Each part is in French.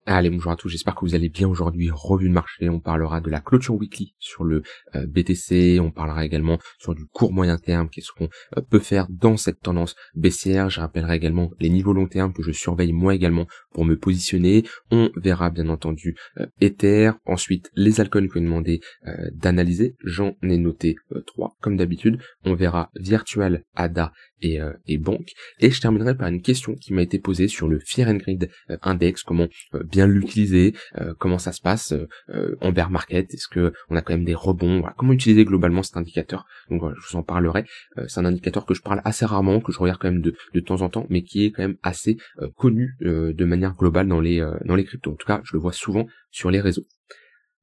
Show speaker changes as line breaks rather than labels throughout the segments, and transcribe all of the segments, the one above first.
Allez, bonjour à tous, j'espère que vous allez bien aujourd'hui. Revue de marché, on parlera de la clôture weekly sur le BTC, on parlera également sur du court moyen terme, qu'est-ce qu'on peut faire dans cette tendance baissière. Je rappellerai également les niveaux long terme que je surveille moi également pour me positionner. On verra bien entendu Ether, ensuite les altcoins que vous demandez d'analyser. J'en ai noté 3 comme d'habitude. On verra Virtual, ADA et Bank. Et je terminerai par une question qui m'a été posée sur le Fear and Greed Index, comment bien l'utiliser, comment ça se passe en bear market, est-ce que on a quand même des rebonds, voilà, comment utiliser globalement cet indicateur. Donc voilà, je vous en parlerai. C'est un indicateur que je parle assez rarement, que je regarde quand même de temps en temps, mais qui est quand même assez connu de manière globale dans les cryptos. En tout cas, je le vois souvent sur les réseaux.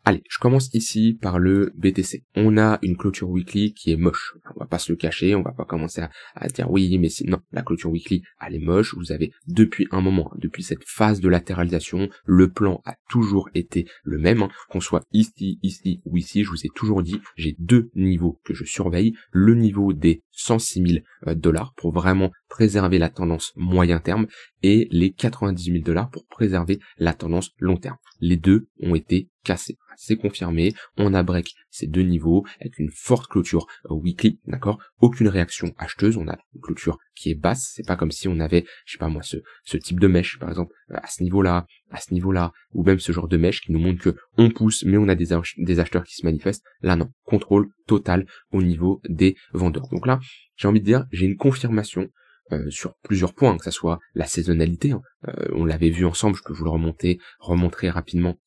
Allez, je commence ici par le BTC. On a une clôture weekly qui est moche. On va pas se le cacher, on va pas commencer à dire oui, mais si, non, la clôture weekly, elle est moche. Vous avez depuis un moment, depuis cette phase de latéralisation, le plan a toujours été le même, qu'on soit ici ou ici, je vous ai toujours dit, j'ai deux niveaux que je surveille. Le niveau des 106 000 $ pour vraiment préserver la tendance moyen terme et les 90 000 $ pour préserver la tendance long terme. Les deux ont été cassés. C'est confirmé, on a break ces deux niveaux avec une forte clôture weekly, d'accord? Aucune réaction acheteuse, on a une clôture qui est basse, c'est pas comme si on avait, je sais pas moi, ce type de mèche, par exemple, à ce niveau-là, ou même ce genre de mèche qui nous montre que on pousse, mais on a des acheteurs qui se manifestent. Là non, contrôle total au niveau des vendeurs. Donc là, j'ai envie de dire, j'ai une confirmation sur plusieurs points, que ça soit la saisonnalité, on l'avait vu ensemble, je peux vous le remontrer rapidement,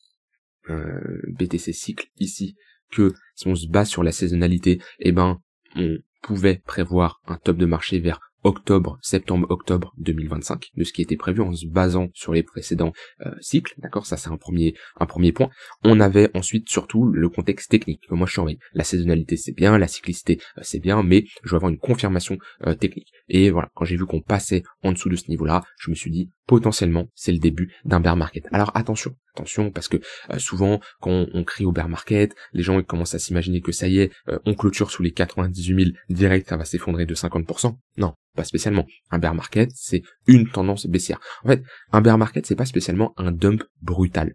BTC cycle ici, que si on se base sur la saisonnalité, on pouvait prévoir un top de marché vers septembre-octobre 2025, de ce qui était prévu en se basant sur les précédents cycles, d'accord, ça c'est un premier point. On avait ensuite surtout le contexte technique, que moi je surveille. La saisonnalité c'est bien, la cyclicité c'est bien, mais je veux avoir une confirmation technique. Et voilà, quand j'ai vu qu'on passait en dessous de ce niveau-là, je me suis dit, potentiellement, c'est le début d'un bear market. Alors attention, parce que souvent, quand on crie au bear market, les gens ils commencent à s'imaginer que ça y est, on clôture sous les 98 000 direct, ça va s'effondrer de 50%. Non, pas spécialement. Un bear market, c'est une tendance baissière. En fait, un bear market, c'est pas spécialement un dump brutal.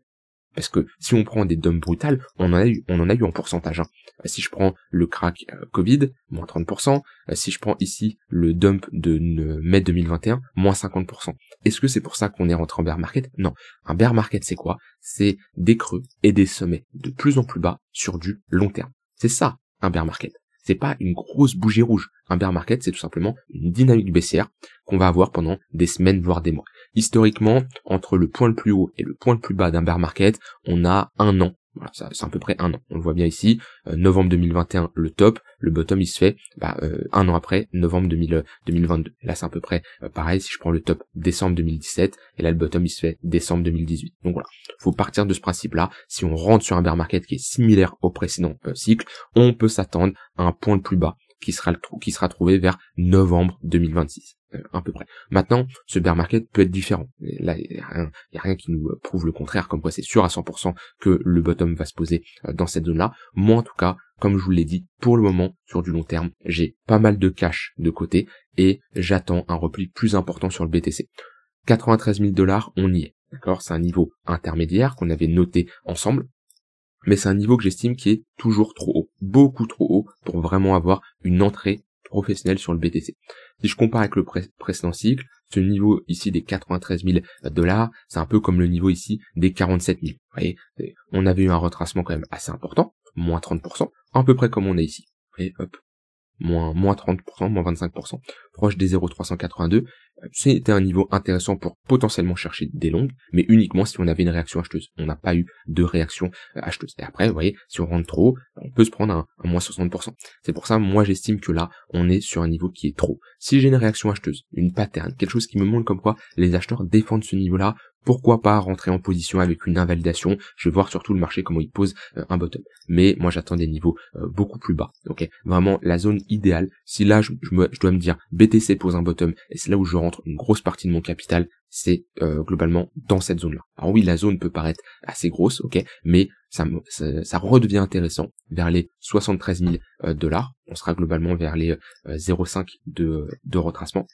Parce que si on prend des dumps brutales, on en a eu en pourcentage. Si je prends le crack Covid, moins 30%. Si je prends ici le dump de mai 2021, moins 50%. Est-ce que c'est pour ça qu'on est rentré en bear market? Non. Un bear market, c'est quoi? C'est des creux et des sommets de plus en plus bas sur du long terme. C'est ça, un bear market. C'est pas une grosse bougie rouge. Un bear market, c'est tout simplement une dynamique baissière qu'on va avoir pendant des semaines, voire des mois. Historiquement, entre le point le plus haut et le point le plus bas d'un bear market, on a un an. Voilà, c'est à peu près un an. On le voit bien ici, novembre 2021, le top, le bottom il se fait un an après, novembre 2022. Là c'est à peu près pareil, si je prends le top décembre 2017, et là le bottom il se fait décembre 2018. Donc voilà, faut partir de ce principe-là. Si on rentre sur un bear market qui est similaire au précédent cycle, on peut s'attendre à un point le plus bas qui sera trouvé vers novembre 2026. À peu près. Maintenant, ce bear market peut être différent. Là, il y a rien qui nous prouve le contraire, comme quoi c'est sûr à 100% que le bottom va se poser dans cette zone-là. Moi, en tout cas, comme je vous l'ai dit, pour le moment, sur du long terme, j'ai pas mal de cash de côté et j'attends un repli plus important sur le BTC. 93 000 $, on y est. D'accord? C'est un niveau intermédiaire qu'on avait noté ensemble. Mais c'est un niveau que j'estime qui est toujours trop haut. Beaucoup trop haut pour vraiment avoir une entrée professionnelle sur le BTC. Si je compare avec le précédent cycle, ce niveau ici des 93 000 $, c'est un peu comme le niveau ici des 47 000. Vous voyez, on avait eu un retracement quand même assez important, moins 30%, à peu près comme on est ici. Vous voyez, hop, moins 30%, moins 25%, proche des 0,382. C'était un niveau intéressant pour potentiellement chercher des longues, mais uniquement si on avait une réaction acheteuse. On n'a pas eu de réaction acheteuse. Et après, vous voyez, si on rentre trop, on peut se prendre un moins 60%. C'est pour ça, moi, j'estime que là, on est sur un niveau qui est trop. Si j'ai une réaction acheteuse, une pattern, quelque chose qui me montre comme quoi les acheteurs défendent ce niveau-là, pourquoi pas rentrer en position avec une invalidation? Je vais voir surtout le marché comment il pose un bottom. Mais moi j'attends des niveaux beaucoup plus bas. Ok, vraiment la zone idéale. Si là je dois me dire BTC pose un bottom et c'est là où je rentre une grosse partie de mon capital, c'est globalement dans cette zone-là. Alors oui, la zone peut paraître assez grosse, ok, mais ça redevient intéressant vers les 73 000 $. On sera globalement vers les 0,5 de retracement.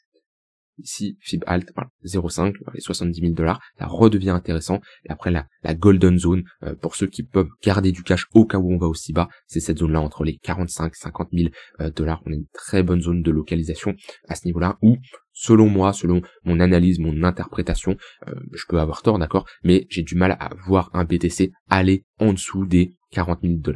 ici, fib alt, voilà, 0,5, les 70 000 $, ça redevient intéressant. Et après, la golden zone, pour ceux qui peuvent garder du cash au cas où on va aussi bas, c'est cette zone-là entre les 45 50 000 $. On a une très bonne zone de localisation à ce niveau-là où, selon moi, selon mon analyse, mon interprétation, je peux avoir tort, d'accord, mais j'ai du mal à voir un BTC aller en dessous des 40 000 $.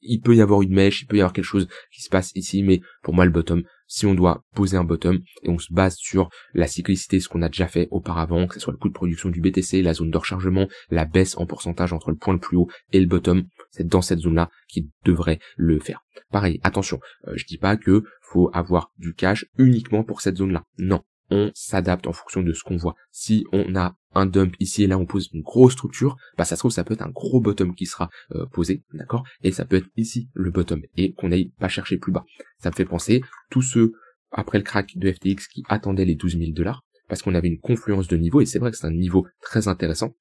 Il peut y avoir une mèche, il peut y avoir quelque chose qui se passe ici, mais pour moi le bottom, si on doit poser un bottom et on se base sur la cyclicité, ce qu'on a déjà fait auparavant, que ce soit le coût de production du BTC, la zone de rechargement, la baisse en pourcentage entre le point le plus haut et le bottom, c'est dans cette zone-là qui devrait le faire. Pareil, attention, je dis pas que faut avoir du cash uniquement pour cette zone-là. Non, on s'adapte en fonction de ce qu'on voit. Si on a un dump ici et là, on pose une grosse structure, bah ça se trouve ça peut être un gros bottom qui sera posé, d'accord, et ça peut être ici le bottom et qu'on n'aille pas chercher plus bas. Ça me fait penser tous ceux après le crack de FTX qui attendaient les 12 000 $, parce qu'on avait une confluence de niveau et c'est vrai que c'est un niveau très intéressant.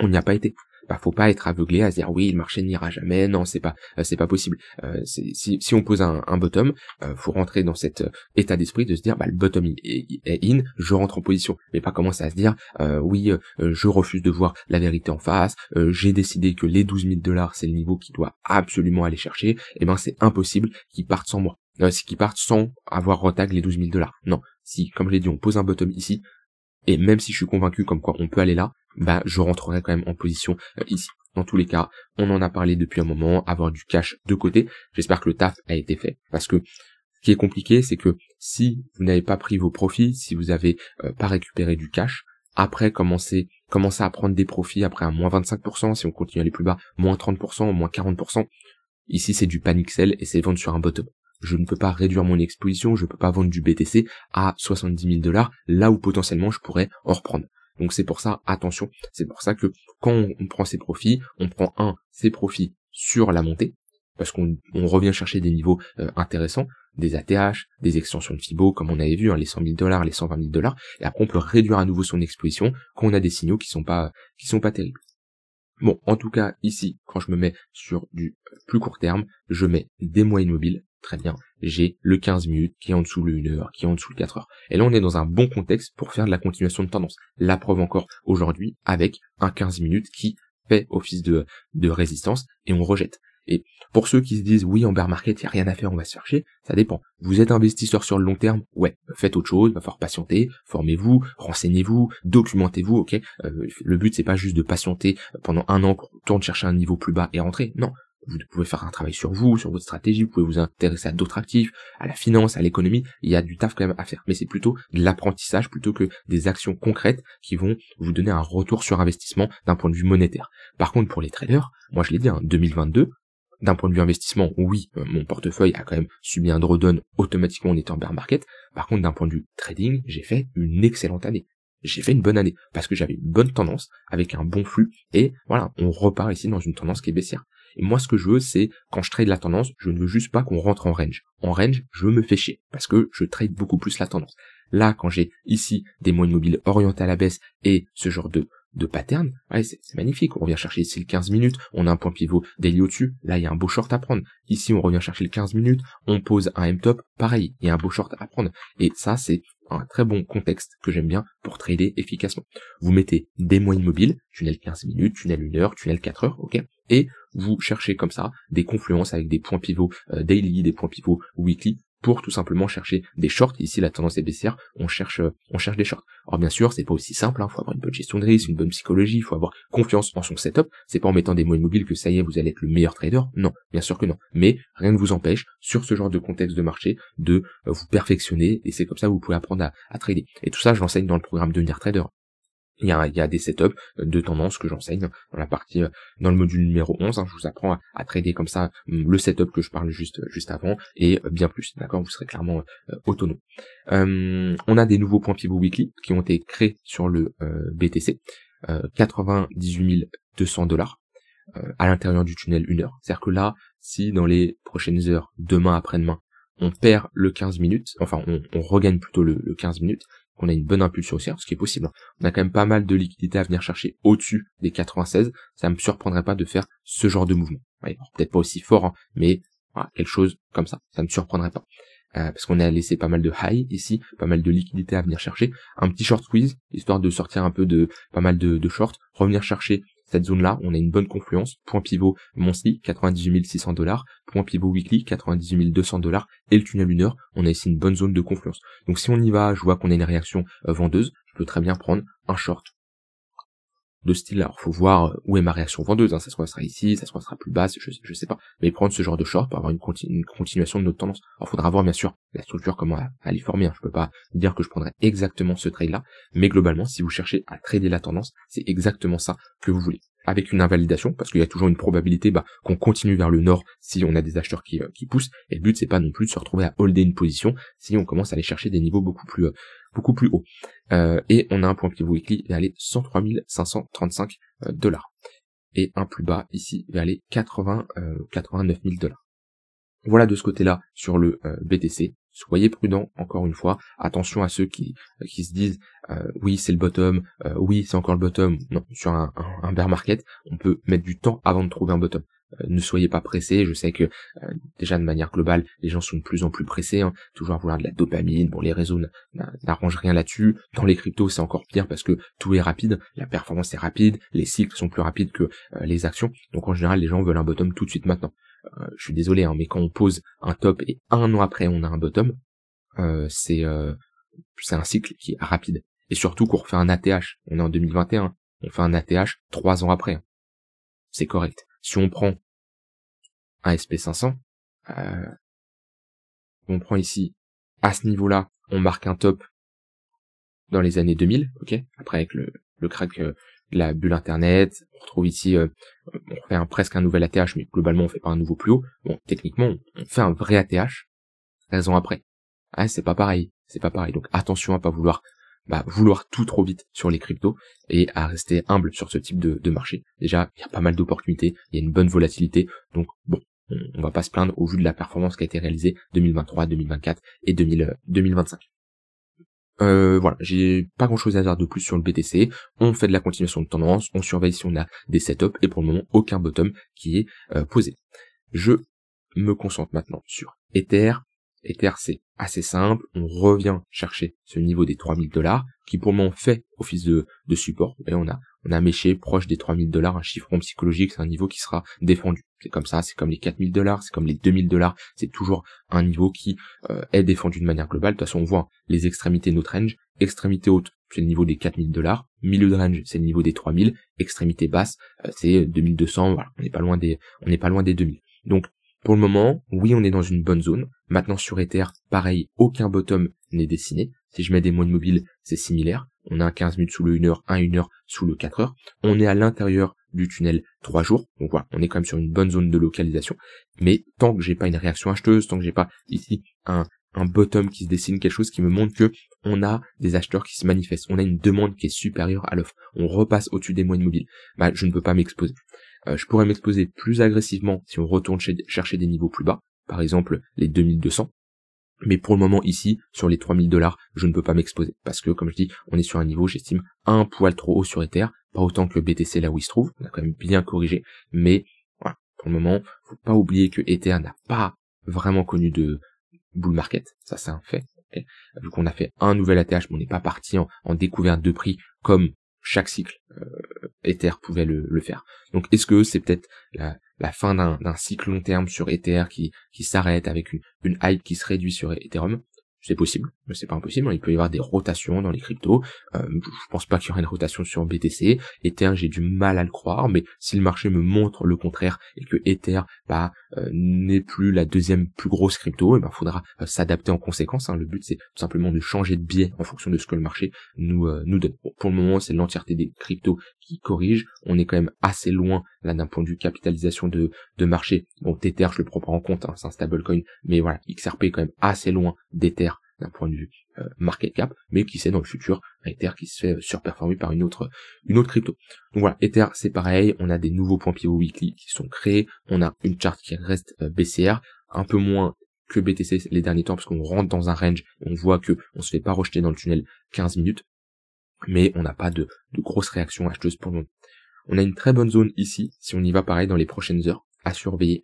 On n'y a pas été. Bah, faut pas être aveuglé à se dire oui, le marché n'ira jamais, non, c'est pas possible. Si on pose un bottom, faut rentrer dans cet état d'esprit de se dire bah le bottom est in, je rentre en position, mais pas commencer à se dire oui, je refuse de voir la vérité en face, j'ai décidé que les 12 000 $ c'est le niveau qu'il doit absolument aller chercher, et ben c'est impossible qu'ils partent sans moi. C'est qu'ils partent sans avoir retag les 12 000 $. Non, si, comme je l'ai dit, on pose un bottom ici, et même si je suis convaincu comme quoi on peut aller là, bah je rentrerai quand même en position ici. Dans tous les cas, on en a parlé depuis un moment, avoir du cash de côté. J'espère que le taf a été fait, parce que ce qui est compliqué, c'est que si vous n'avez pas pris vos profits, si vous avez pas récupéré du cash, après commencer à prendre des profits après à moins 25%, si on continue à aller plus bas, moins 30%, moins 40%, ici c'est du panic sell et c'est vendre sur un bottom. Je ne peux pas réduire mon exposition, je ne peux pas vendre du BTC à 70 000 $, là où potentiellement je pourrais en reprendre. Donc c'est pour ça, attention, c'est pour ça que quand on prend ses profits, on prend ses profits sur la montée, parce qu'on revient chercher des niveaux intéressants, des ATH, des extensions de Fibo, comme on avait vu, les 100 000 $, les 120 000 $, et après on peut réduire à nouveau son exposition quand on a des signaux qui sont pas terribles. Bon, en tout cas, ici, quand je me mets sur du plus court terme, je mets des mois immobiles. Très bien, j'ai le 15 minutes qui est en dessous le 1 heure, qui est en dessous le 4 heures. Et là, on est dans un bon contexte pour faire de la continuation de tendance. La preuve encore aujourd'hui avec un 15 minutes qui fait office de résistance et on rejette. Et pour ceux qui se disent, oui, en bear market, il n'y a rien à faire, on va se faire chier, ça dépend. Vous êtes investisseur sur le long terme, ouais, faites autre chose, va falloir patienter, formez-vous, renseignez-vous, documentez-vous, ok. Le but, c'est pas juste de patienter pendant un an pour temps de chercher un niveau plus bas et rentrer, non. Vous pouvez faire un travail sur vous, sur votre stratégie, vous pouvez vous intéresser à d'autres actifs, à la finance, à l'économie, il y a du taf quand même à faire. Mais c'est plutôt de l'apprentissage plutôt que des actions concrètes qui vont vous donner un retour sur investissement d'un point de vue monétaire. Par contre, pour les traders, moi je l'ai dit, 2022, d'un point de vue investissement, oui, mon portefeuille a quand même subi un drawdown automatiquement en étant bear market. Par contre, d'un point de vue trading, j'ai fait une excellente année. J'ai fait une bonne année parce que j'avais une bonne tendance avec un bon flux et voilà, on repart ici dans une tendance qui est baissière. Et moi, ce que je veux, c'est, quand je trade la tendance, je ne veux juste pas qu'on rentre en range. En range, je me fais chier, parce que je trade beaucoup plus la tendance. Là, quand j'ai ici des mots immobiles orientés à la baisse et ce genre de pattern, ouais, c'est magnifique. On revient chercher ici le 15 minutes, on a un point pivot daily au-dessus, là, il y a un beau short à prendre. Ici, on revient chercher le 15 minutes, on pose un M-top, pareil, il y a un beau short à prendre. Et ça, c'est un très bon contexte que j'aime bien pour trader efficacement. Vous mettez des mois immobiles, tunnel 15 minutes, tunnel 1 heure, tunnel 4 heures, ok, et vous cherchez comme ça des confluences avec des points pivots daily, des points pivots weekly, pour tout simplement chercher des shorts. Ici, la tendance est baissière, on cherche des shorts. Alors bien sûr, c'est pas aussi simple, faut avoir une bonne gestion de risque, une bonne psychologie, il faut avoir confiance en son setup. C'est pas en mettant des mots immobiles que ça y est, vous allez être le meilleur trader. Non, bien sûr que non. Mais rien ne vous empêche, sur ce genre de contexte de marché, de vous perfectionner, et c'est comme ça que vous pouvez apprendre à trader. Et tout ça, je l'enseigne dans le programme Devenir Trader. Il y a des setups de tendance que j'enseigne dans la partie, dans le module numéro 11, je vous apprends à trader comme ça le setup que je parle juste avant et bien plus, d'accord, vous serez clairement autonome. On a des nouveaux points pivot weekly qui ont été créés sur le BTC, 98 200 $ à l'intérieur du tunnel 1 heure. C'est-à-dire que là, si dans les prochaines heures, demain, après-demain, on perd le 15 minutes, enfin on regagne plutôt le 15 minutes, qu'on a une bonne impulsion haussière, ce qui est possible. On a quand même pas mal de liquidités à venir chercher au-dessus des 96, ça me surprendrait pas de faire ce genre de mouvement. Ouais, peut-être pas aussi fort, mais voilà, quelque chose comme ça me surprendrait pas. parce qu'on a laissé pas mal de high ici, pas mal de liquidités à venir chercher, un petit short squeeze, histoire de sortir un peu de pas mal de short, revenir chercher cette zone-là, on a une bonne confluence, point pivot monthly, 98 600 $, point pivot weekly, 98 200 $, et le tunnel 1 heure, on a ici une bonne zone de confluence. Donc si on y va, je vois qu'on a une réaction vendeuse, je peux très bien prendre un short de style là. Alors faut voir où est ma réaction vendeuse, hein. Ça se passera ici, ça se passera plus bas, je sais pas. Mais prendre ce genre de short pour avoir une continuation de notre tendance. Alors faudra voir bien sûr la structure, comment elle est formée, hein. Je peux pas dire que je prendrai exactement ce trade là, mais globalement si vous cherchez à trader la tendance, c'est exactement ça que vous voulez. Avec une invalidation, parce qu'il y a toujours une probabilité qu'on continue vers le nord si on a des acheteurs qui poussent, et le but c'est pas non plus de se retrouver à holder une position si on commence à aller chercher des niveaux beaucoup plus hauts. Et on a un point pivot weekly vers les 103 535 $. Et un plus bas ici vers les 89 000 $. Voilà de ce côté-là sur le BTC. Soyez prudents, encore une fois. Attention à ceux qui se disent oui c'est le bottom, oui c'est encore le bottom. Non, sur un bear market, on peut mettre du temps avant de trouver un bottom. Ne soyez pas pressés, je sais que déjà de manière globale, les gens sont de plus en plus pressés, hein, toujours à vouloir de la dopamine, bon les réseaux n'arrangent rien là-dessus, dans les cryptos c'est encore pire parce que tout est rapide, la performance est rapide, les cycles sont plus rapides que les actions, donc en général les gens veulent un bottom tout de suite maintenant. Je suis désolé, hein, mais quand on pose un top et un an après on a un bottom, c'est un cycle qui est rapide, et surtout qu'on refait un ATH, on est en 2021, on fait un ATH 3 ans après, hein. C'est correct. Si on prend un SP500, on prend ici, à ce niveau-là, on marque un top dans les années 2000, ok. Après avec le crack de la bulle internet, on retrouve ici, on fait presque un nouvel ATH, mais globalement on fait pas un nouveau plus haut. Bon, techniquement, on fait un vrai ATH 13 ans après. Ah, c'est pas pareil. Donc attention à pas vouloir tout trop vite sur les cryptos et à rester humble sur ce type de marché. Déjà, il y a pas mal d'opportunités, il y a une bonne volatilité, donc bon, on va pas se plaindre au vu de la performance qui a été réalisée 2023, 2024 et 2025. Voilà, j'ai pas grand chose à dire de plus sur le BTC, on fait de la continuation de tendance, on surveille si on a des setups et pour le moment aucun bottom qui est posé. Je me concentre maintenant sur Ether. Ether c'est assez simple, on revient chercher ce niveau des 3000 $, qui pour le moment fait office de support, et on a méché proche des 3000 $, un chiffron psychologique, c'est un niveau qui sera défendu. C'est comme ça, c'est comme les 4000 $, c'est comme les 2000 $, c'est toujours un niveau qui est défendu de manière globale. De toute façon on voit les extrémités de notre range, extrémité haute c'est le niveau des 4000 $, milieu de range c'est le niveau des 3000, extrémité basse c'est 2200, voilà, on n'est pas loin des 2000. Donc pour le moment, oui, on est dans une bonne zone. Maintenant, sur Ether, pareil, aucun bottom n'est dessiné. Si je mets des moyennes mobiles, c'est similaire. On a un 15 minutes sous le 1 heure, un 1 heure sous le 4 heures. On est à l'intérieur du tunnel 3 jours. Donc voilà, on est quand même sur une bonne zone de localisation. Mais tant que j'ai pas une réaction acheteuse, tant que j'ai pas ici un bottom qui se dessine, quelque chose qui me montre que on a des acheteurs qui se manifestent. On a une demande qui est supérieure à l'offre. On repasse au-dessus des moyennes mobiles. Je ne peux pas m'exposer. Je pourrais m'exposer plus agressivement si on retourne chercher des niveaux plus bas, par exemple les 2200. Mais pour le moment ici, sur les 3000 $, je ne peux pas m'exposer. Parce que, comme je dis, on est sur un niveau, j'estime, un poil trop haut sur Ether. Pas autant que le BTC là où il se trouve. On a quand même bien corrigé. Mais, voilà, pour le moment, faut pas oublier que Ether n'a pas vraiment connu de bull market. Ça, c'est un fait. Okay. Vu qu'on a fait un nouvel ATH, mais on n'est pas parti en découverte de prix comme chaque cycle Ether pouvait le faire. Donc est-ce que c'est peut-être la fin d'un cycle long terme sur Ether qui s'arrête avec une hype qui se réduit sur Ethereum? C'est possible, mais c'est pas impossible, hein. Il peut y avoir des rotations dans les cryptos. Je pense pas qu'il y aura une rotation sur BTC. Ether, j'ai du mal à le croire, mais si le marché me montre le contraire et que Ether n'est plus la deuxième plus grosse crypto, faudra s'adapter en conséquence, hein. Le but c'est tout simplement de changer de biais en fonction de ce que le marché nous donne. Bon, pour le moment, c'est l'entièreté des cryptos qui corrige. On est quand même assez loin là d'un point de vue capitalisation de marché. Bon, Tether, je le prends pas en compte, hein, c'est un stablecoin, mais voilà, XRP est quand même assez loin d'Ether d'un point de vue market cap, mais qui sait dans le futur, un Ether qui se fait surperformer par une autre crypto. Donc voilà, Ether c'est pareil, on a des nouveaux points pivot weekly qui sont créés, on a une charte qui reste baissière, un peu moins que BTC les derniers temps parce qu'on rentre dans un range et on voit que on se fait pas rejeter dans le tunnel 15 minutes, mais on n'a pas de grosses réactions acheteuses pour nous. On a une très bonne zone ici, si on y va pareil dans les prochaines heures, à surveiller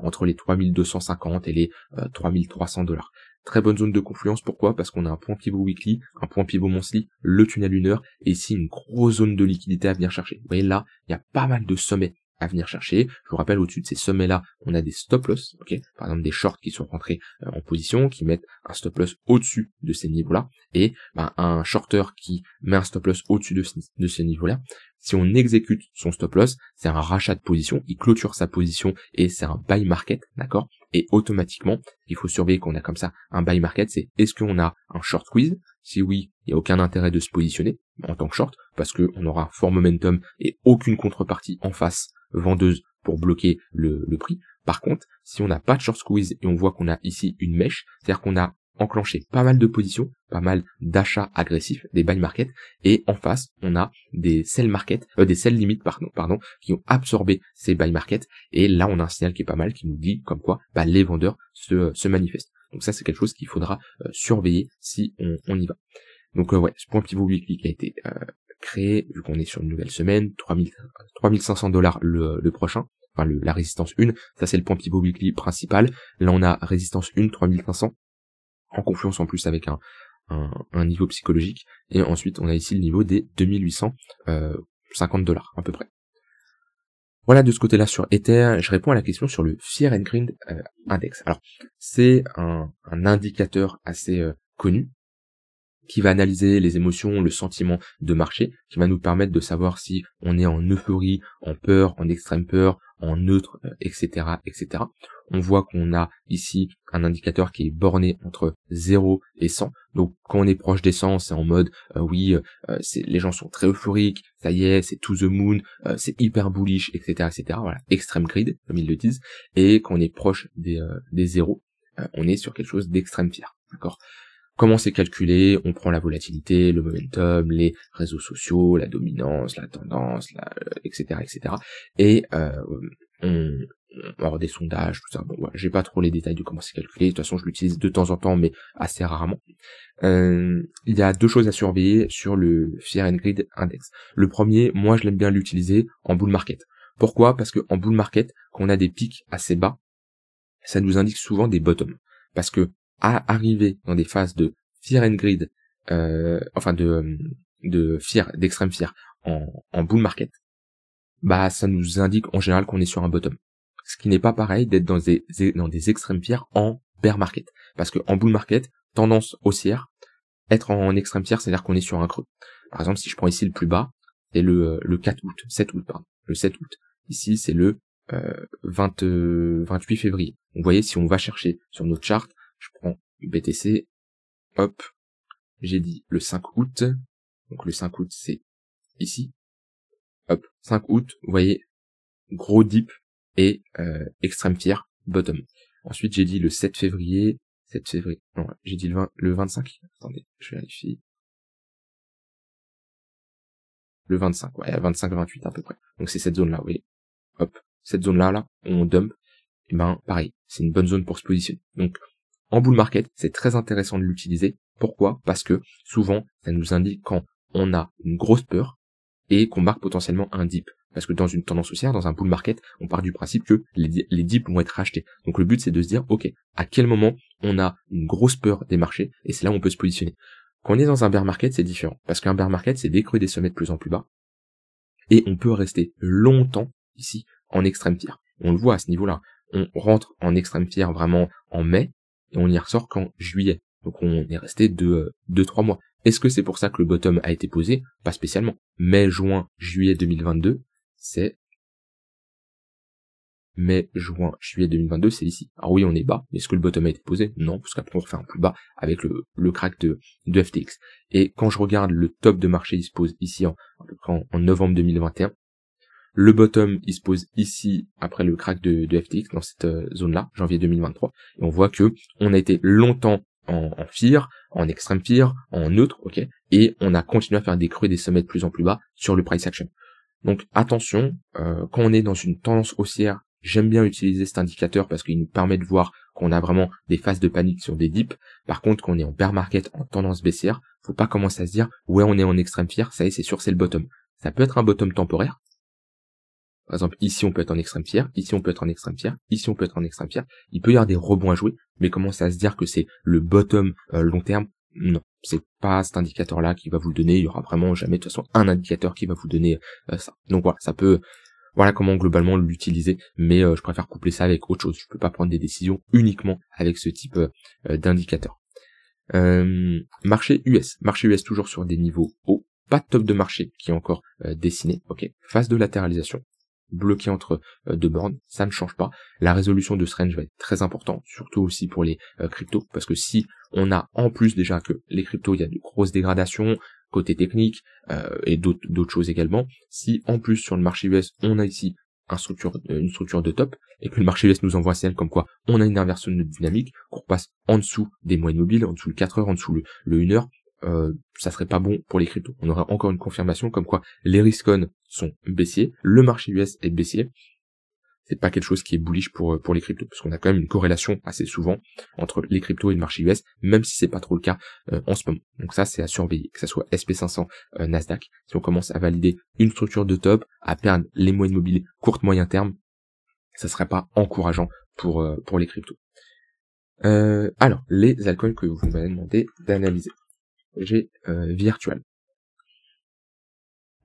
entre les 3250 et les 3300 $. Très bonne zone de confluence, pourquoi? Parce qu'on a un point pivot weekly, un point pivot monthly, le tunnel 1 heure, et ici une grosse zone de liquidité à venir chercher. Vous voyez là, il y a pas mal de sommets à venir chercher. Je vous rappelle, au-dessus de ces sommets-là, on a des stop loss, ok, par exemple des shorts qui sont rentrés en position, qui mettent un stop loss au-dessus de ces niveaux-là, et un shorter qui met un stop loss au-dessus de ces niveaux-là, si on exécute son stop loss, c'est un rachat de position, il clôture sa position et c'est un buy market, d'accord? Et automatiquement, il faut surveiller qu'on a comme ça un buy market, c'est est-ce qu'on a un short squeeze? Si oui, il n'y a aucun intérêt de se positionner en tant que short, parce qu'on aura un fort momentum et aucune contrepartie en face vendeuse pour bloquer le prix. Par contre, si on n'a pas de short squeeze et on voit qu'on a ici une mèche, c'est-à-dire qu'on a enclenché pas mal de positions, pas mal d'achats agressifs, des buy market, et en face, on a des sell market, des sell limites, pardon, qui ont absorbé ces buy market, et là, on a un signal qui est pas mal, qui nous dit comme quoi, les vendeurs se manifestent. Donc ça, c'est quelque chose qu'il faudra surveiller si on y va. Donc ouais, ce point pivot weekly qui a été créé, vu qu'on est sur une nouvelle semaine, 3500 $ le prochain, enfin la résistance 1, ça c'est le point pivot weekly principal. Là on a résistance 1, 3500, en confluence en plus avec un niveau psychologique, et ensuite on a ici le niveau des 2850 $ à peu près. Voilà de ce côté-là sur Ether, je réponds à la question sur le Fear and Greed Index. Alors c'est un indicateur assez connu, qui va analyser les émotions, le sentiment de marché, qui va nous permettre de savoir si on est en euphorie, en peur, en extrême peur, en neutre, etc., etc. On voit qu'on a ici un indicateur qui est borné entre 0 et 100. Donc quand on est proche des 100, c'est en mode les gens sont très euphoriques, ça y est, c'est to the moon, c'est hyper bullish, etc., etc. Voilà, extreme greed, comme ils le disent. Et quand on est proche des 0, on est sur quelque chose d'extrême fear. D'accord? Comment c'est calculé? On prend la volatilité, le momentum, les réseaux sociaux, la dominance, la tendance, etc., etc. Et on va avoir des sondages, tout ça. Bon, ouais, j'ai pas trop les détails de comment c'est calculé. De toute façon, je l'utilise de temps en temps, mais assez rarement. Il y a deux choses à surveiller sur le Fear and Greed Index. Le premier, moi, je l'aime bien l'utiliser en bull market. Pourquoi? Parce que en bull market, quand on a des pics assez bas, ça nous indique souvent des bottoms. Parce que à arriver dans des phases de fear and greed, de fear, d'extrême fear en bull market, ça nous indique en général qu'on est sur un bottom. Ce qui n'est pas pareil d'être dans des extrêmes fear en bear market. Parce que en bull market, tendance haussière, être en extrême fear, c'est-à-dire qu'on est sur un creux. Par exemple, si je prends ici le plus bas, c'est le 7 août, pardon. Le 7 août. Ici, c'est le 28 février. Donc, vous voyez, si on va chercher sur notre chart, je prends BTC, hop, j'ai dit le 5 août, donc le 5 août c'est ici, hop, 5 août, vous voyez, gros dip et extrême fear, bottom. Ensuite j'ai dit le 7 février, non, j'ai dit le 25, attendez, je vérifie, le 25, ouais, 25-28 à peu près, donc c'est cette zone-là, vous voyez, hop, cette zone-là, on dump, et pareil, c'est une bonne zone pour se positionner, donc en bull market, c'est très intéressant de l'utiliser. Pourquoi? Parce que souvent, ça nous indique quand on a une grosse peur et qu'on marque potentiellement un dip. Parce que dans une tendance haussière, dans un bull market, on part du principe que les dips vont être rachetés. Donc le but, c'est de se dire, ok, à quel moment on a une grosse peur des marchés, et c'est là où on peut se positionner. Quand on est dans un bear market, c'est différent. Parce qu'un bear market, c'est des creux des sommets de plus en plus bas. Et on peut rester longtemps ici en extrême fear. On le voit à ce niveau-là. On rentre en extrême fear vraiment en mai, et on y ressort qu'en juillet. Donc on est resté 2-3 mois. Est-ce que c'est pour ça que le bottom a été posé? Pas spécialement. Mai, juin, juillet 2022, c'est mai, juin, juillet 2022, c'est ici. Alors oui, on est bas, mais est-ce que le bottom a été posé? Non, parce qu'après on refait un plus bas avec le crack de FTX. Et quand je regarde le top de marché, il se pose ici à peu près en novembre 2021. Le bottom, il se pose ici après le crack de FTX dans cette zone-là, janvier 2023. Et on voit que on a été longtemps en fear, en extreme fear, en neutre, ok, et on a continué à faire des creux et des sommets de plus en plus bas sur le price action. Donc attention, quand on est dans une tendance haussière, j'aime bien utiliser cet indicateur parce qu'il nous permet de voir qu'on a vraiment des phases de panique sur des dips. Par contre, quand on est en bear market, en tendance baissière, faut pas commencer à se dire ouais on est en extreme fear, ça y est c'est sûr c'est le bottom. Ça peut être un bottom temporaire. Par exemple, ici on peut être en extrême tiers, ici on peut être en extrême tiers, ici on peut être en extrême tiers. Il peut y avoir des rebonds à jouer, mais commencer à se dire que c'est le bottom long terme, non. C'est pas cet indicateur-là qui va vous le donner. Il y aura vraiment jamais de toute façon un indicateur qui va vous donner ça. Donc voilà, ça peut, voilà comment globalement l'utiliser, mais je préfère coupler ça avec autre chose. Je peux pas prendre des décisions uniquement avec ce type d'indicateur. Marché US toujours sur des niveaux hauts, pas de top de marché qui est encore dessiné, ok. Phase de latéralisation, bloqué entre deux bornes, ça ne change pas. La résolution de ce range va être très importante, surtout aussi pour les cryptos, parce que si on a en plus déjà que les cryptos, il y a de grosses dégradations côté technique et d'autres choses également, si en plus sur le marché US on a ici une structure de top, et que le marché US nous envoie un signal comme quoi on a une inversion de dynamique, qu'on repasse en dessous des moyennes mobiles, en dessous le 4 heures, en dessous le 1 heure, ça serait pas bon pour les cryptos. On aurait encore une confirmation comme quoi les risk on sont baissiers, le marché US est baissier. C'est pas quelque chose qui est bullish pour les cryptos, parce qu'on a quand même une corrélation assez souvent entre les cryptos et le marché US, même si c'est pas trop le cas en ce moment. Donc ça, c'est à surveiller, que ça soit SP500, Nasdaq. Si on commence à valider une structure de top, à perdre les moyennes mobiles court moyen terme, ça serait pas encourageant pour les cryptos. Alors, les altcoins que vous m'avez demandé d'analyser. J'ai Virtual.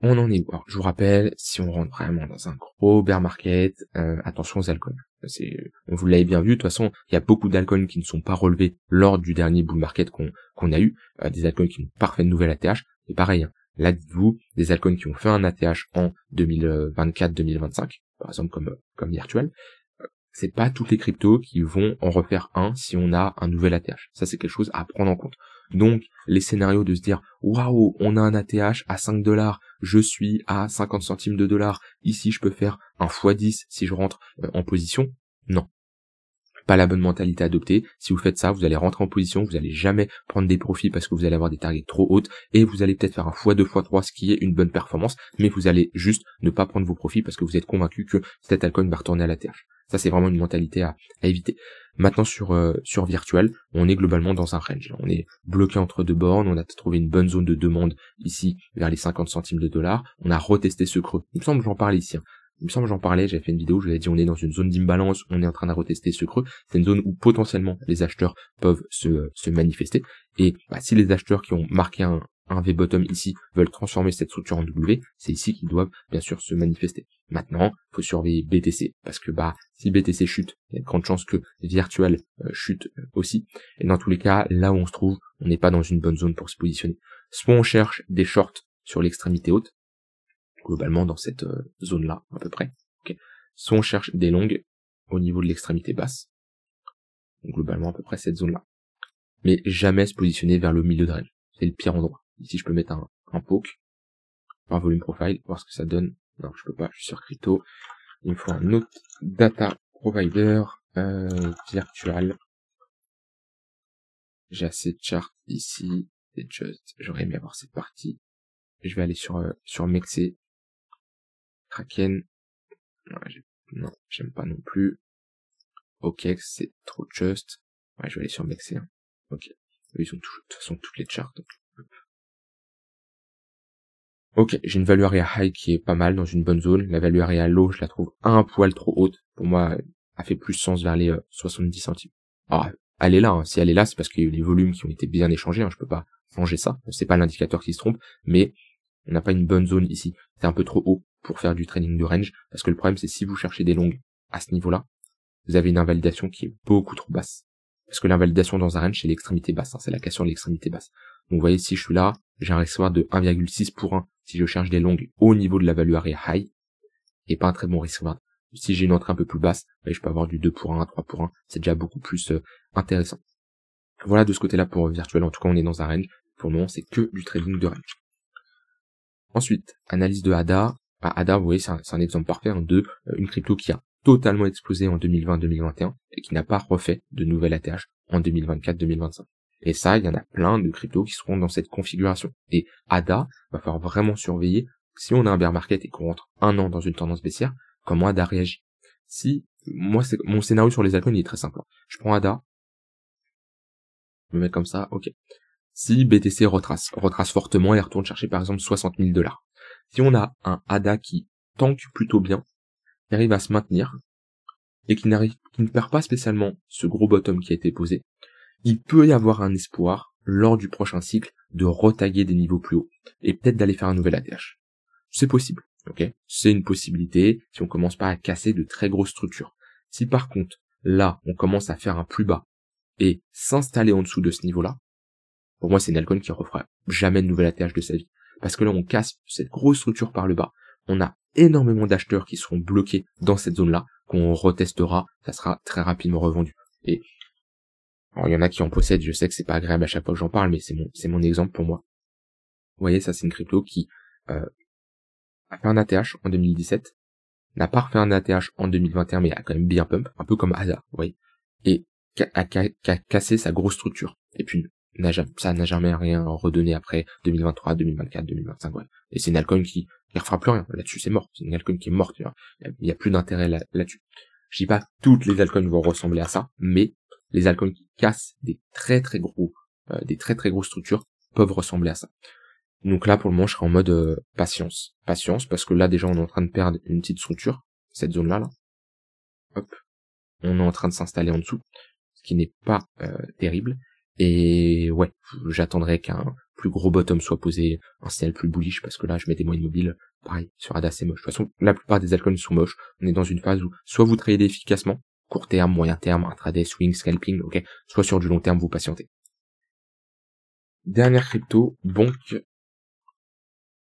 On en est où? Alors, je vous rappelle, si on rentre vraiment dans un gros bear market, attention aux altcoins. Vous l'avez bien vu, de toute façon, il y a beaucoup d'altcoins qui ne sont pas relevés lors du dernier bull market qu'on a eu, des altcoins qui ont parfait de nouvelle ATH, et pareil, hein, là dites-vous, des altcoins qui ont fait un ATH en 2024-2025, par exemple comme Virtual, c'est pas toutes les cryptos qui vont en refaire un si on a un nouvel ATH. Ça, c'est quelque chose à prendre en compte. Donc, les scénarios de se dire, waouh, on a un ATH à 5 $, je suis à 50 centimes de dollars, ici, je peux faire un x10 si je rentre en position. Non. Pas la bonne mentalité à adopter. Si vous faites ça, vous allez rentrer en position, vous allez jamais prendre des profits parce que vous allez avoir des targets trop hautes et vous allez peut-être faire un x2, x3, ce qui est une bonne performance, mais vous allez juste ne pas prendre vos profits parce que vous êtes convaincu que cet altcoin va retourner à l'ATH. Ça, c'est vraiment une mentalité à éviter. Maintenant, sur Virtual, on est globalement dans un range. On est bloqué entre deux bornes, on a trouvé une bonne zone de demande ici vers les 50 centimes de dollars. On a retesté ce creux. Il me semble que j'en parlais ici. Il me semble que j'en parlais, j'avais fait une vidéo, je vous avais dit on est dans une zone d'imbalance, on est en train de retester ce creux. C'est une zone où potentiellement les acheteurs peuvent se manifester. Et si les acheteurs qui ont marqué un V-bottom ici veulent transformer cette structure en W, c'est ici qu'ils doivent bien sûr se manifester. Maintenant, il faut surveiller BTC, parce que si BTC chute, il y a de grandes chances que Virtual chute aussi. Et dans tous les cas, là où on se trouve, on n'est pas dans une bonne zone pour se positionner. Soit on cherche des shorts sur l'extrémité haute, globalement dans cette zone-là à peu près. Okay. Soit on cherche des longues au niveau de l'extrémité basse, donc globalement à peu près cette zone-là. Mais jamais se positionner vers le milieu de range. C'est le pire endroit. Ici je peux mettre un poke, un volume profile, voir ce que ça donne. Non, je peux pas, je suis sur crypto. Il me faut un autre data provider virtual. J'ai assez de charts ici. C'est just, j'aurais aimé avoir cette partie. Je vais aller sur Mexe. Kraken, non, j'aime pas non plus. OKEx, c'est trop just. Ouais, je vais aller sur Mexe. Hein. Ok, ils sont de toute façon toutes les charts. Donc. Ok, j'ai une value area high qui est pas mal dans une bonne zone. La value area low, je la trouve un poil trop haute. Pour moi, elle fait plus sens vers les 70 centimes. Alors, elle est là. Hein. Si elle est là, c'est parce qu'il y a eu les volumes qui ont été bien échangés. Hein. Je peux pas changer ça. C'est pas l'indicateur qui se trompe, mais on n'a pas une bonne zone ici. C'est un peu trop haut pour faire du trading de range, parce que le problème c'est si vous cherchez des longues à ce niveau-là, vous avez une invalidation qui est beaucoup trop basse. Parce que l'invalidation dans un range, c'est l'extrémité basse, hein, c'est la cassure de l'extrémité basse. Donc vous voyez, si je suis là, j'ai un risk reward de 1,6 pour 1 si je cherche des longues au niveau de la value area high, et pas un très bon risk reward. Si j'ai une entrée un peu plus basse, je peux avoir du 2 pour 1, 3 pour 1, c'est déjà beaucoup plus intéressant. Voilà de ce côté-là pour Virtual, en tout cas on est dans un range, pour le moment c'est que du trading de range. Ensuite, analyse de ADA. ADA, vous voyez, c'est un exemple parfait hein, de une crypto qui a totalement explosé en 2020-2021 et qui n'a pas refait de nouvelle ATH en 2024-2025. Et ça, il y en a plein de cryptos qui seront dans cette configuration. Et ADA, va falloir vraiment surveiller, si on a un bear market et qu'on rentre un an dans une tendance baissière, comment ADA réagit. Si, moi, mon scénario sur les altcoins, il est très simple. Je prends ADA, je me mets comme ça, ok. Si BTC retrace fortement et retourne chercher par exemple 60 000 $. Si on a un ADA qui tank plutôt bien, qui arrive à se maintenir et qui ne perd pas spécialement ce gros bottom qui a été posé, il peut y avoir un espoir lors du prochain cycle de retaguer des niveaux plus hauts et peut-être d'aller faire un nouvel ATH. C'est possible, ok? C'est une possibilité si on commence pas à casser de très grosses structures. Si par contre, là, on commence à faire un plus bas et s'installer en dessous de ce niveau-là, pour moi, c'est une altcoin qui refera jamais de nouvel ATH de sa vie. Parce que là, on casse cette grosse structure par le bas. On a énormément d'acheteurs qui seront bloqués dans cette zone-là, qu'on retestera, ça sera très rapidement revendu. Et alors, il y en a qui en possèdent, je sais que c'est pas agréable à chaque fois que j'en parle, mais c'est mon exemple pour moi. Vous voyez, ça c'est une crypto qui a fait un ATH en 2017, n'a pas refait un ATH en 2021, mais a quand même bien pump, un peu comme ADA, vous voyez, et a cassé sa grosse structure. Et puis, ça n'a jamais rien redonné après 2023, 2024, 2025, ouais. Et c'est une altcoin qui refera plus rien. Là-dessus, c'est mort. C'est une altcoin qui est morte. Il y a plus d'intérêt là-dessus. Je dis pas toutes les altcoins vont ressembler à ça, mais les altcoins qui cassent des très très grosses structures peuvent ressembler à ça. Donc là, pour le moment, je serai en mode patience. Patience, parce que là, déjà, on est en train de perdre une petite structure, cette zone-là, là. Hop. On est en train de s'installer en dessous, ce qui n'est pas terrible. Et ouais, j'attendrai qu'un plus gros bottom soit posé, un ciel plus bullish, parce que là, je mets des moyennes mobiles, pareil, sur ADA, c'est moche. De toute façon, la plupart des altcoins sont moches. On est dans une phase où soit vous tradez efficacement, court terme, moyen terme, intraday, swing, scalping, ok, soit sur du long terme, vous patientez. Dernière crypto, Bonk.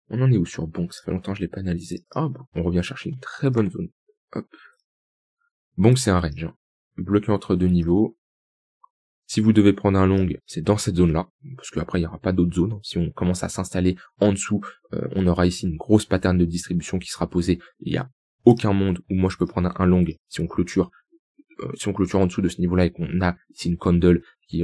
On en est où sur Bonk? Ça fait longtemps que je l'ai pas analysé. Ah bon, on revient chercher une très bonne zone. Hop. Bonk, c'est un range, hein. Bloqué entre deux niveaux. Si vous devez prendre un long, c'est dans cette zone-là, parce qu'après il n'y aura pas d'autres zones. Si on commence à s'installer en dessous, on aura ici une grosse pattern de distribution qui sera posée. Il n'y a aucun monde où moi je peux prendre un long si on clôture en dessous de ce niveau-là et qu'on a ici une candle qui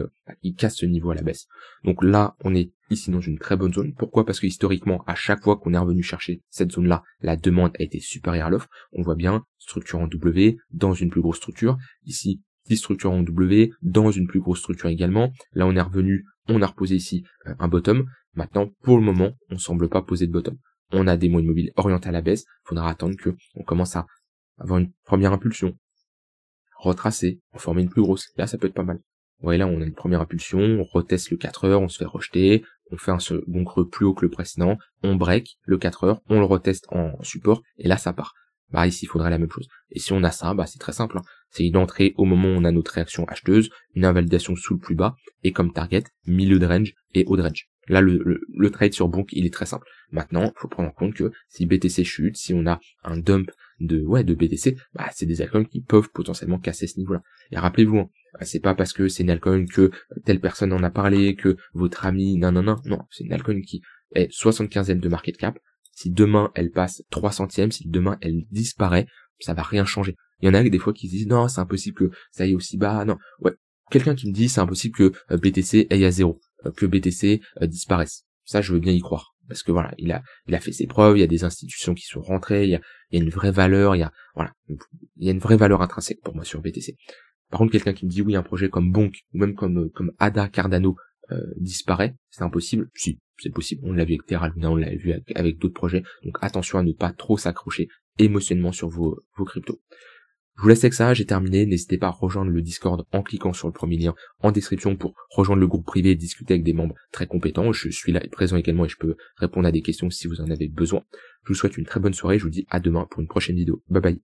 casse ce niveau à la baisse. Donc là, on est ici dans une très bonne zone. Pourquoi? Parce que historiquement, à chaque fois qu'on est revenu chercher cette zone-là, la demande a été supérieure à l'offre. On voit bien structure en W dans une plus grosse structure. Ici, 10 structures en W dans une plus grosse structure également. Là, on est revenu, on a reposé ici un bottom. Maintenant, pour le moment, on semble pas poser de bottom. On a des moyennes mobiles orientées à la baisse. Il faudra attendre que on commence à avoir une première impulsion, retracer, en former une plus grosse. Là, ça peut être pas mal. Vous voyez, là, on a une première impulsion, on reteste le 4 heures, on se fait rejeter, on fait un second creux plus haut que le précédent, on break le 4 heures, on le reteste en support, et là, ça part. Bah, ici, il faudrait la même chose. Et si on a ça, bah, c'est très simple, hein. C'est une entrée au moment où on a notre réaction acheteuse, une invalidation sous le plus bas, et comme target, milieu de range et haut de range. Là, le trade sur Bonk, il est très simple. Maintenant, il faut prendre en compte que si BTC chute, si on a un dump de BTC, bah, c'est des altcoins qui peuvent potentiellement casser ce niveau-là. Et rappelez-vous, hein, c'est pas parce que c'est une altcoin que telle personne en a parlé, que votre ami, non, c'est une altcoin qui est 75e de market cap. Si demain elle passe 3 centièmes, si demain elle disparaît, ça va rien changer. Il y en a des fois qui se disent non, c'est impossible que ça aille aussi bas. Non, ouais. Quelqu'un qui me dit c'est impossible que BTC aille à zéro, que BTC disparaisse. Ça, je veux bien y croire. Parce que voilà, il a fait ses preuves, il y a des institutions qui sont rentrées, il y a une vraie valeur, il y a une vraie valeur intrinsèque pour moi sur BTC. Par contre, quelqu'un qui me dit oui, un projet comme Bonk, ou même comme ADA, Cardano, disparaît, c'est impossible. Si, c'est possible. On l'a vu avec Terra Luna, on l'a vu avec d'autres projets. Donc attention à ne pas trop s'accrocher émotionnellement sur vos cryptos. Je vous laisse avec ça, j'ai terminé. N'hésitez pas à rejoindre le Discord en cliquant sur le premier lien en description pour rejoindre le groupe privé et discuter avec des membres très compétents. Je suis là présent également et je peux répondre à des questions si vous en avez besoin. Je vous souhaite une très bonne soirée, je vous dis à demain pour une prochaine vidéo. Bye bye.